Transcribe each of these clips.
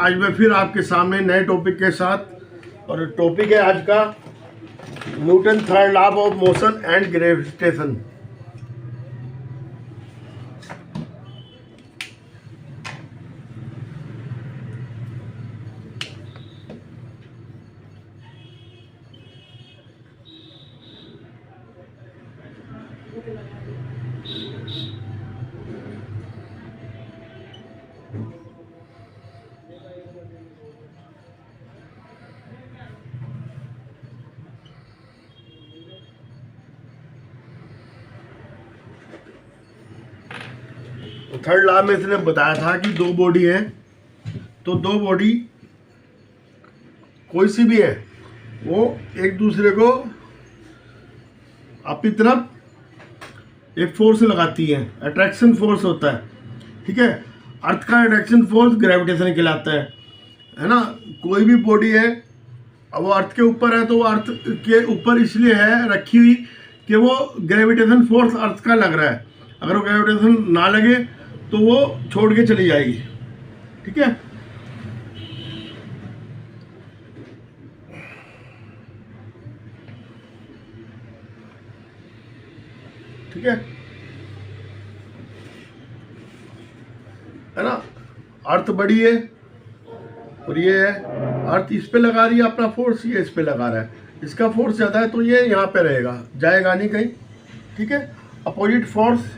आज मैं फिर आपके सामने नए टॉपिक के साथ, और टॉपिक है आज का Newton third law of motion and gravitation. Third law में इसने बताया था कि दो बॉडी है, तो दो बॉडी कोई सी भी है वो एक दूसरे को अपनी तरफ एक फोर्स लगाती है, अट्रैक्शन फोर्स होता है। ठीक है, अर्थ का अट्रैक्शन फोर्स ग्रेविटेशन कहलाता है ना। कोई भी बॉडी है, अब वो अर्थ के ऊपर है तो वो अर्थ के ऊपर इसलिए है रखी हुई कि वो ग्रेविटेशन फोर्स अर्थ का लग रहा है। अगर वो ग्रेविटेशन ना लगे तो वो छोड़ के चली जाएगी। ठीक है, ठीक है ना। अर्थ बड़ी है और ये है, अर्थ इस पे लगा रही है अपना फोर्स, ये इस पे लगा रहा है। इसका फोर्स ज़्यादा है तो ये यहाँ पे रहेगा, जाएगा नहीं कहीं। ठीक है, अपोजिट फोर्स।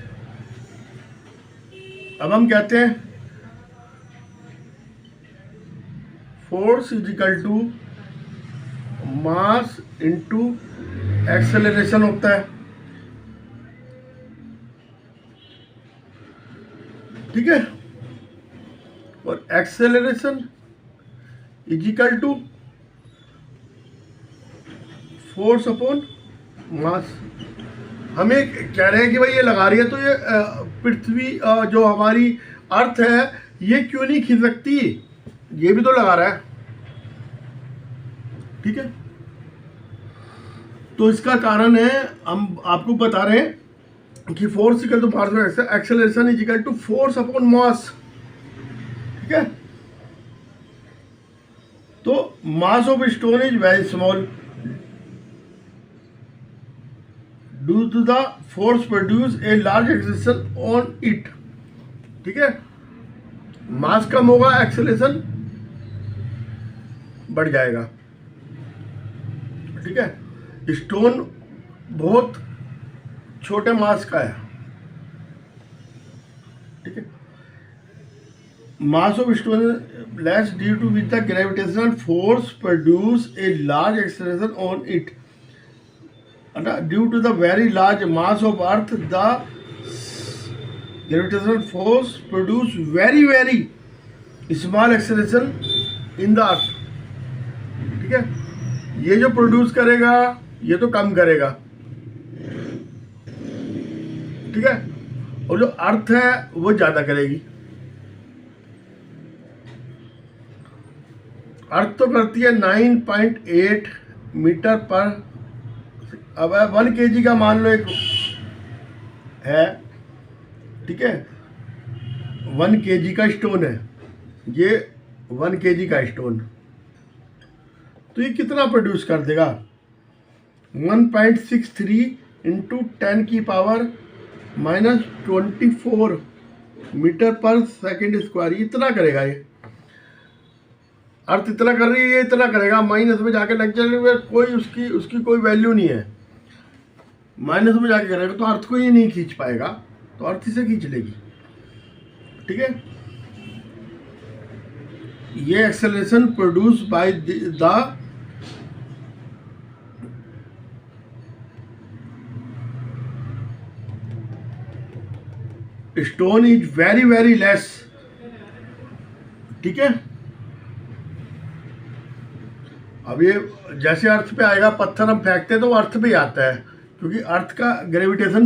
अब हम कहते हैं force is equal to mass into acceleration होता है। ठीक है, और acceleration is equal to force upon mass. हमें कह रहे हैं कि भाई ये लगा रही है तो ये पृथ्वी जो हमारी अर्थ है ये क्यों नहीं खींच सकती, ये भी तो लगा रहा है। ठीक है, तो इसका कारण है, हम आपको बता रहे हैं कि force equal to mass, acceleration is equal to force upon mass. ठीक है, तो mass of stone is very small due to the force produce a large acceleration on it. ठीक है, मास कम होगा, एक्सेलरेशन बढ़ जाएगा। ठीक है, स्टोन बहुत छोटे मास का है। ठीक है, mass of stone less due to which the gravitational force produce a large acceleration on it. Due to the very large mass of Earth, the gravitational force produce very small acceleration in the Earth. ठीक है, ये जो produce करेगा ये तो कम करेगा। ठीक है, और जो अर्थ है वो ज्यादा करेगी। अर्थ तो करती है 9.8 मीटर पर। अब 1 kg का मान लो एक है, ठीक है, 1 kg का स्टोन है, ये 1 kg का स्टोन, तो ये कितना प्रोड्यूस कर देगा? 1.63 इंटू 10 की पावर -24 मीटर पर सेकेंड स्क्वायर, इतना करेगा ये। अर्थ इतना कर रही है, ये इतना करेगा। माइनस में जाके लग जाएगा, कोई उसकी कोई वैल्यू नहीं है। माइनस में जाके करेगा तो अर्थ को ये नहीं खींच पाएगा, तो अर्थ इसे खींच लेगी। ठीक है, ये acceleration produce by the stone is very less. ठीक है, अब ये जैसे अर्थ पे आएगा, पत्थर हम फेंकते हैं तो वो अर्थ पे ही आता है, क्योंकि अर्थ का ग्रेविटेशन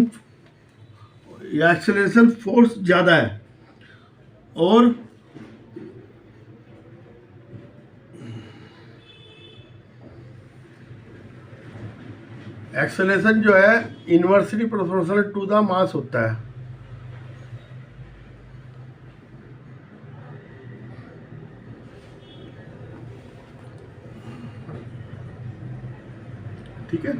या एक्सेलरेशन फोर्स ज़्यादा है। और एक्सेलरेशन जो है inversely proportional to the mass होता है। ठीक है।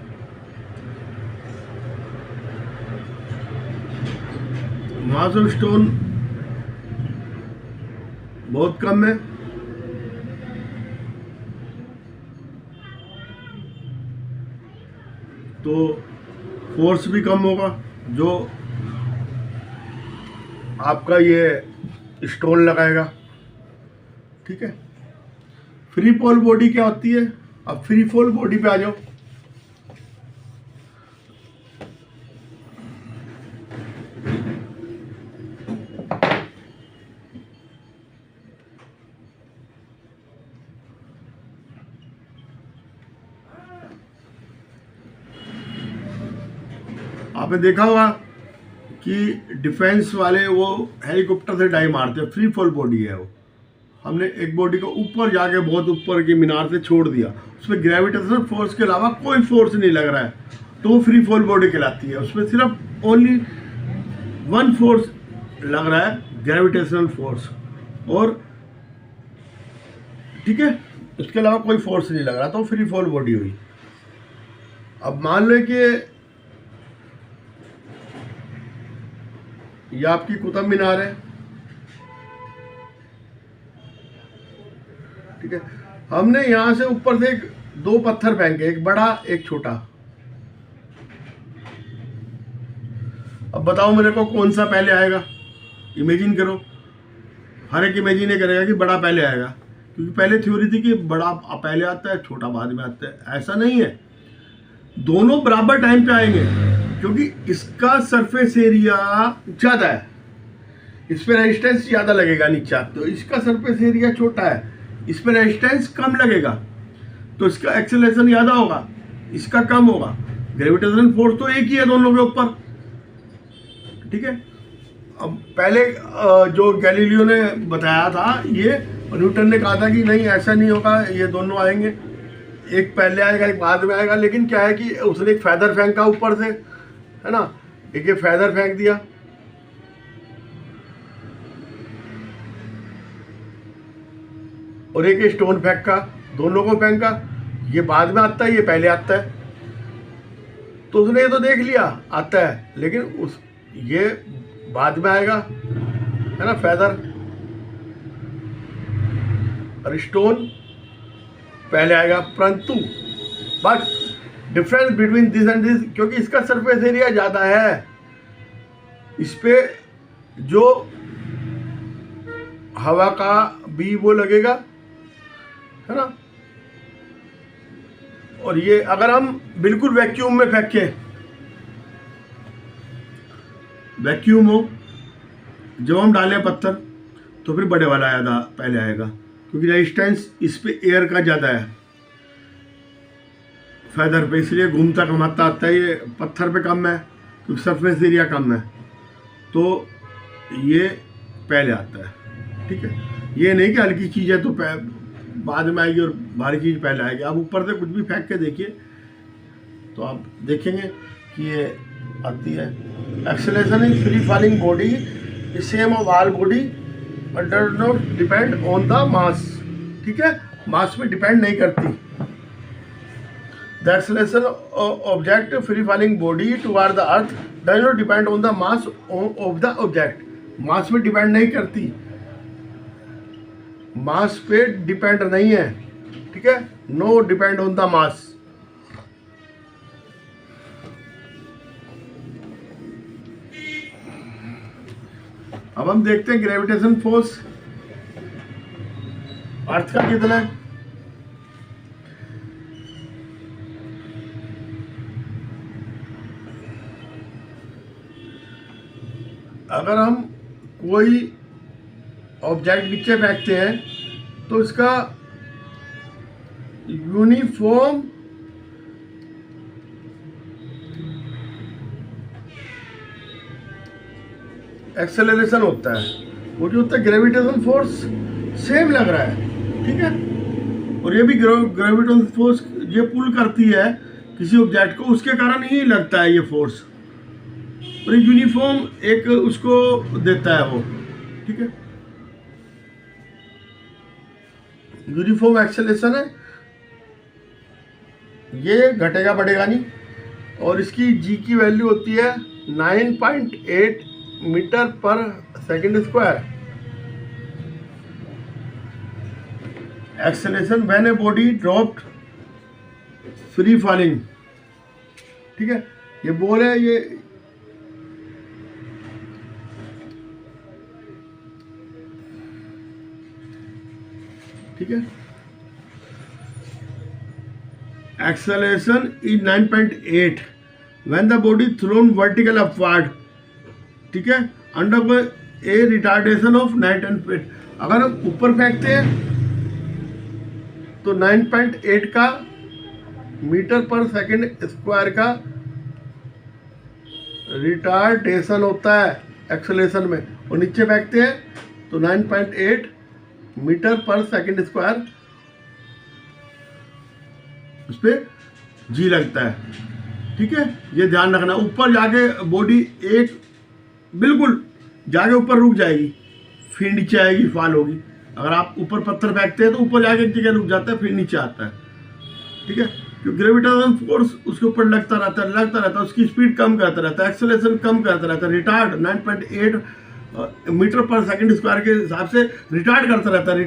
मास ऑफ स्टोन बहुत कम है, तो फोर्स भी कम होगा जो आपका ये स्टोन लगाएगा, ठीक है। फ्री फॉल बॉडी क्या होती है? अब फ्री फॉल बॉडी पे आ जाओ। आपने देखा होगा कि डिफेंस वाले वो हेलीकॉप्टर से डाई मारते हैं, फ्री फॉल बॉडी है वो। हमने एक बॉडी को ऊपर जाके बहुत ऊपर की मीनार से छोड़ दिया, उसमें ग्रेविटेशनल फोर्स के अलावा कोई फोर्स नहीं लग रहा है, तो वो फ्री फॉल बॉडी कहलाती है। उसमें सिर्फ ओनली वन फोर्स लग रहा है, ग्रेविटेशनल फोर्स, और ठीक है, उसके अलावा कोई फोर्स नहीं लग रहा, तो फ्री फॉल बॉडी हुई। अब मान लो कि ये आपकी कुतुब मीनार है, ठीक है। हमने यहां से ऊपर से दो पत्थर फेंके, एक बड़ा एक छोटा। अब बताओ मेरे को कौन सा पहले आएगा? इमेजिन करो, हर एक इमेजिन करेगा कि बड़ा पहले आएगा, क्योंकि पहले थ्योरी थी कि बड़ा पहले आता है छोटा बाद में आता है। ऐसा नहीं है, दोनों बराबर टाइम पे आएंगे, क्योंकि इसका सरफेस एरिया ज़्यादा है, इस पर रेजिस्टेंस ज़्यादा लगेगा नीचे, तो इसका सरफेस एरिया छोटा है, इस पर रेजिस्टेंस कम लगेगा, तो इसका एक्सेलरेशन ज़्यादा होगा, इसका कम होगा। ग्रेविटेशनल फोर्स तो एक ही है दोनों के ऊपर, ठीक है। अब पहले जो गैलीलियो ने बताया था ये, न्यूटन ने कहा था कि नहीं ऐसा नहीं होगा, ये दोनों आएंगे, एक पहले आएगा एक बाद में आएगा। लेकिन क्या है कि उसने एक फैदर फेंका ऊपर से, है ना, एक ये फैदर फेंक दिया, और एक स्टोन फेंका, दोनों को फेंका, ये बाद में आता है ये पहले आता है, तो उसने ये तो देख लिया आता है, लेकिन उस ये बाद में आएगा, है ना, फैदर, और स्टोन पहले आएगा। परंतु but difference between this and this, क्योंकि इसका सरफेस एरिया ज़्यादा है, इस पे जो हवा का भी वो लगेगा, है ना, और ये अगर हम बिल्कुल वैक्यूम में फेंकें, वैक्यूम हो, जब हम डालें पत्थर, तो फिर बड़े वाला ज़्यादा पहले आएगा, क्योंकि रेजिस्टेंस इस पे एयर का ज़्यादा है फैदर पे, इसलिए घूमता घुमाता आता है। ये पत्थर पे कम है क्योंकि सरफेस एरिया कम है, तो ये पहले आता है, ठीक है। ये नहीं कि हल्की चीज़ है तो बाद में आएगी और भारी चीज़ पहले आएगी। आप ऊपर से कुछ भी फेंक के देखिए तो आप देखेंगे कि ये आती है। Acceleration is free falling body is same of all body but does not depend on the mass, ठीक है, मास पे डिपेंड नहीं करती। The acceleration object free falling body toward the earth does not depend on the mass of the object, mass पे depend नहीं करती, मास पे depend नहीं है, ठीक है, no depend on the mass. अब हम देखते हैं ग्रेविटेशन फोर्स अर्थ का कितना है। अगर हम कोई ऑब्जेक्ट नीचे फेंकते हैं तो इसका यूनिफॉर्म एक्सेलरेशन होता है, वो जो होता है ग्रेविटेशन फोर्स सेम लग रहा है, ठीक है, और ये भी ग्रेविटेशन फोर्स ये पुल करती है किसी ऑब्जेक्ट को, उसके कारण ही लगता है ये फोर्स, और ये यूनिफॉर्म एक उसको देता है वो, ठीक है, यूनिफॉर्म एक्सेलरेशन है। ये घटेगा बढ़ेगा नहीं। और इसकी जी की वैल्यू होती है 9.8 metre per second square. Acceleration when a body dropped free falling, ठीक है, ये बोल है ये ठीक है। Acceleration is 9.8 when the body thrown vertical upward, ठीक है, अंडर ए रिटार्डेशन ऑफ 9.8। अगर हम ऊपर फेंकते हैं तो 9.8 का मीटर पर सेकंड स्क्वायर का रिटार्डेशन होता है एक्सेलरेशन में, और नीचे फेंकते हैं तो 9.8 मीटर पर सेकंड स्क्वायर उस पर जी लगता है, ठीक है। ये ध्यान रखना, ऊपर जाके बॉडी एक बिल्कुल जाके ऊपर रुक जाएगी, फिर नीचे आएगी, फॉल होगी। अगर आप ऊपर पत्थर फेंकते हैं तो ऊपर जाके एक जगह रुक जाता है, फिर नीचे आता है, ठीक है, क्योंकि ग्रेविटेशन फोर्स उसके ऊपर लगता रहता है, उसकी स्पीड कम करता रहता है, एक्सेलरेशन कम करता रहता है। Retard 9.8 metre per second square के हिसाब से रिटार्ड करता रहता है,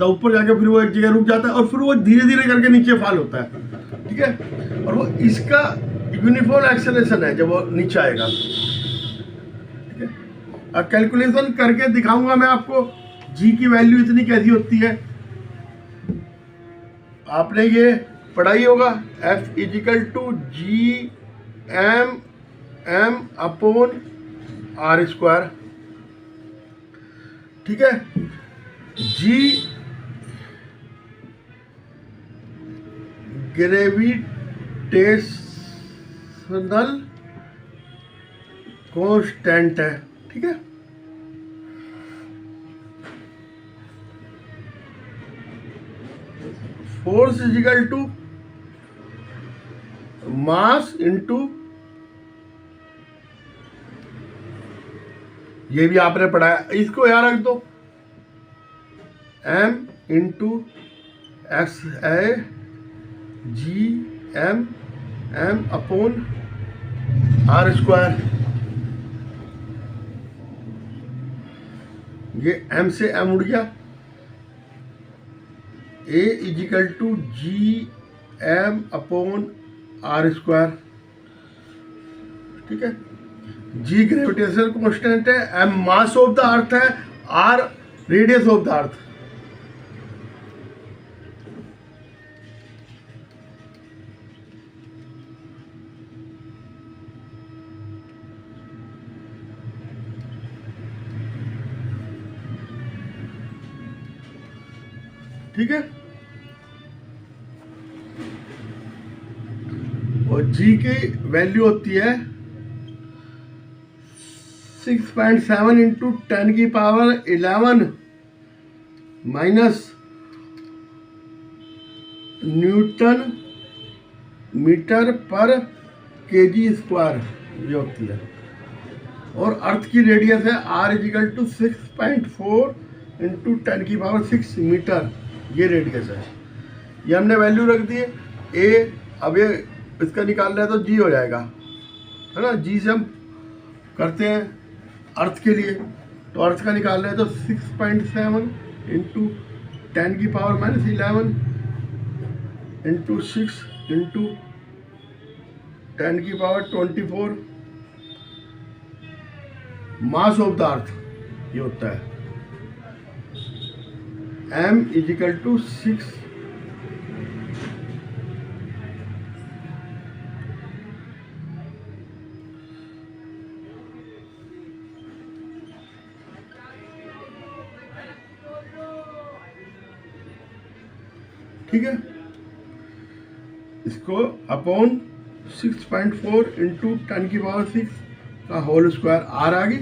ऊपर जाके फिर वो एक जगह रुक जाता है और फिर वो धीरे धीरे करके नीचे फॉल होता है, ठीक है। और वो इसका यूनिफॉर्म एक्सेलरेशन है जब वो नीचे आएगा, ठीक है। और कैलकुलेशन करके दिखाऊंगा मैं आपको जी की वैल्यू इतनी कैसी होती है। आपने ये पढ़ाई होगा, F is equal to G M upon R square, ठीक है। जी ग्रेविटेशनल कांस्टेंट है, ठीक है। Force is equal to mass into, ये भी आपने पढ़ाया, इसको याद रख दो, m इंटू एक्स है G M upon R square. ये m से m उड़ गया, a equal to G M upon R square, ठीक है। जी ग्रेविटेशनल कांस्टेंट है, M mass of the earth है, R radius of the earth, ठीक है। और जी की वैल्यू होती है 6.7 इंटू 10 की पावर 11 माइनस न्यूटन मीटर पर केजी स्क्वायर, ये होती है। और अर्थ की रेडियस है r इजिकल टू 6.4 इंटू 10 की पावर 6 मीटर, ये रेडियस है। ये हमने वैल्यू रख दी है ए। अब ये इसका निकालना है तो जी हो जाएगा, है ना। जी से हम करते हैं अर्थ के लिए, तो अर्थ का निकालना है तो 6.7 इंटू 10 की पावर माइनस 11 इंटू 6 इंटू 10 की पावर 24 मास ऑफ द अर्थ, ये होता है। m इजिकल टू 6 ठीक है। इसको अपॉन 6.4 इंटू 10 की पावर 6 का होल स्क्वायर, आर आ गई,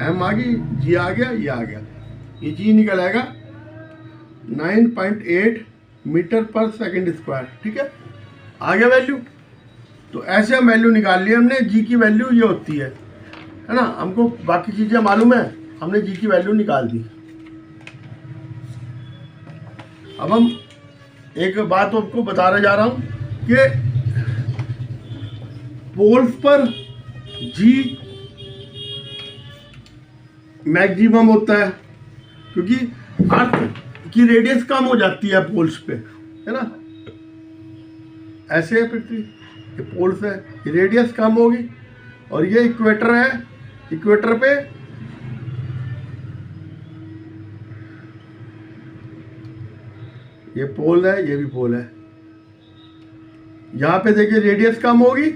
एम आ गई, जी आ गया, ये आ गया, ये जी निकल आएगा 9.8 मीटर पर सेकंड स्क्वायर, ठीक है। आ गया वैल्यू। तो ऐसे हम वैल्यू निकाल लिया हमने, जी की वैल्यू ये होती है ना। हमको बाकी चीज़ें मालूम है, हमने जी की वैल्यू निकाल दी। अब हम एक बात आपको बताने जा रहा हूँ कि पोल्स पर जी मैक्सिमम होता है, क्योंकि अर्थ की रेडियस कम हो जाती है पोल्स पे, है ना। ऐसे है पृथ्वी, ये पोल्स है, ये रेडियस कम होगी, और ये इक्वेटर है, इक्वेटर पे ये पोल है, ये भी पोल है। यहाँ पे देखिए रेडियस कम होगी,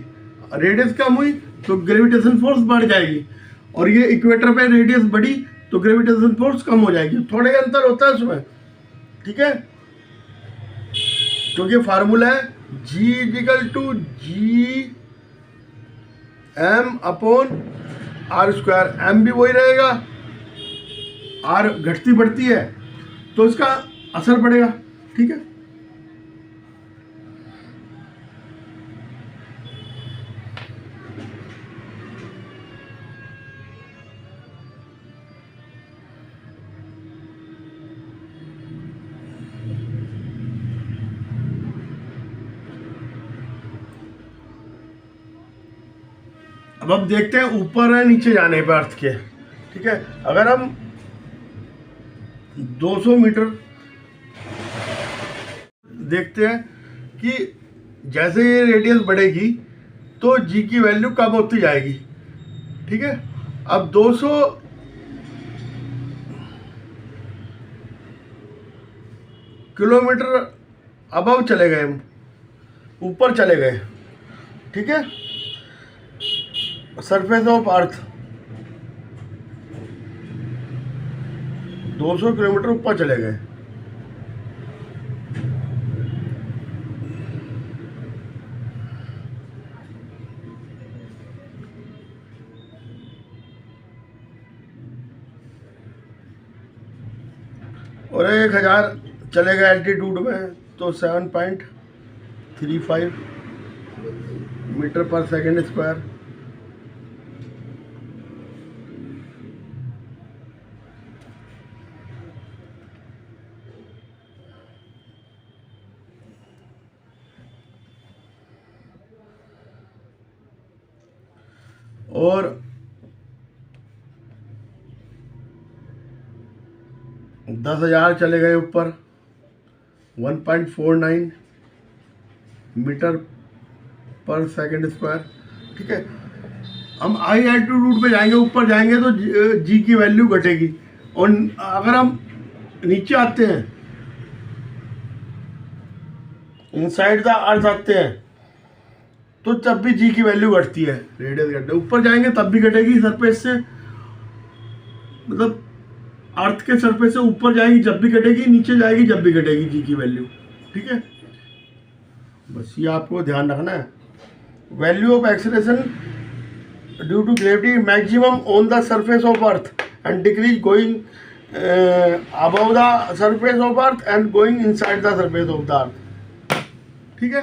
रेडियस कम हुई तो ग्रेविटेशन फोर्स बढ़ जाएगी, और ये इक्वेटर पे रेडियस बढ़ी तो ग्रेविटेशन फोर्स कम हो जाएगी। थोड़ा ही अंतर होता है उसमें, ठीक है। क्योंकि फार्मूला है G equal to G M upon R square. M भी वही रहेगा, आर घटती बढ़ती है तो इसका असर पड़ेगा, ठीक है। अब हम देखते हैं ऊपर है नीचे जाने पर अर्थ के, ठीक है। अगर हम 200 मीटर देखते हैं कि जैसे ये रेडियस बढ़ेगी तो जी की वैल्यू कम होती जाएगी, ठीक है। अब 200 किलोमीटर अबव चले गए, हम ऊपर चले गए, ठीक है, सरफेस ऑफ अर्थ 200 किलोमीटर ऊपर चले गए। और 1000 चले गए एल्टीट्यूड में तो 7.35 मीटर पर सेकेंड स्क्वायर। और 10,000 चले गए ऊपर 1.49 मीटर पर सेकेंड स्क्वायर, ठीक है। हम हाई एल्टीट्यूड पे जाएंगे, ऊपर जाएंगे तो जी की वैल्यू घटेगी, और अगर हम नीचे आते हैं, इनसाइड द अर्थ आते हैं, तो तब भी जी की वैल्यू घटती है, रेडियस घटती है। ऊपर जाएंगे तब भी घटेगी सरफेस से, मतलब अर्थ के सरफेस से ऊपर जाएगी जब भी घटेगी, नीचे जाएगी जब भी घटेगी जी की वैल्यू, ठीक है। बस ये आपको ध्यान रखना है। Value of acceleration due to gravity maximum on the surface of earth and decrease going above the surface of earth and going inside the surface of the earth, ठीक है।